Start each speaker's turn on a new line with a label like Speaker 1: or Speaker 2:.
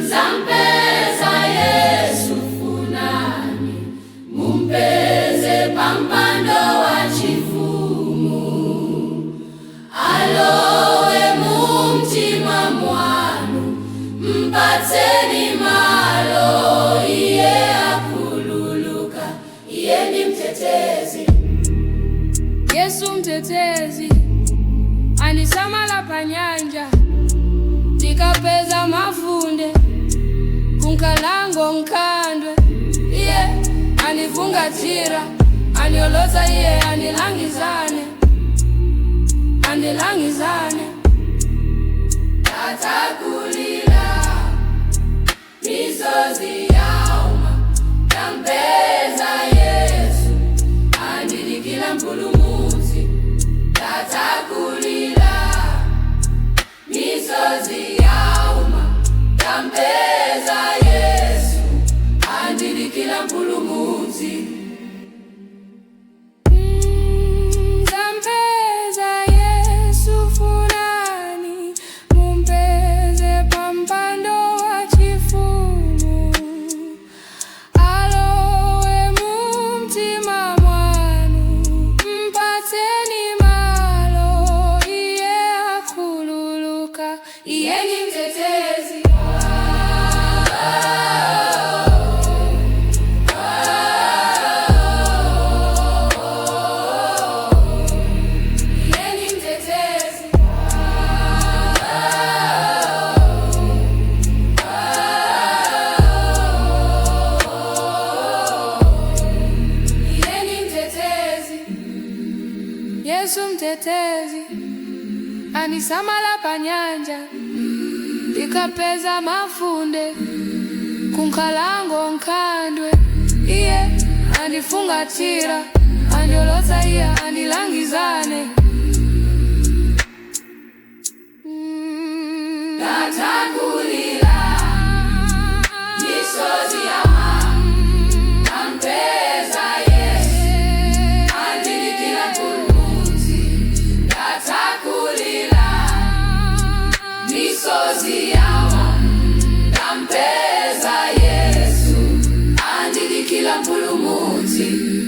Speaker 1: Zampeza Yesu funani, mumpeze pampando wa chifumu, alowe mumtima mwanu, mpatseni malo, iye akululuka, iye ni mtetezi.
Speaker 2: Yesu mtetezi, anisamala panyanja, nikapeza mafunde, kunkalango nkandwe. Iye anifungatira, anioloza, iye anilangizane, anilangizane.
Speaker 1: Tatakulila misozi yauma, tampeza Yesu andilikila mpulumuzi. Tatakulila misozi yauma, tampeza Yesu andilikila mpulumuzi.
Speaker 2: Zampeza Yesu funani, mumpeze pampando wa chifumu, alowe mumtima mwanu, mpatseni malo, iye akululuka, iye ni mtetezi. Yesu mtetezi, anisamala panyanja, nikapeza mafunde, kunkalango nkandwe. Iye anifungatira, anioloza, iye anilangizane.
Speaker 1: Tatakulila misozi yauma, tampeza Yesu andilikila mpulumuzi. Tatakulila misozi yauma, tampeza Yesu andilikila mpulumuzi.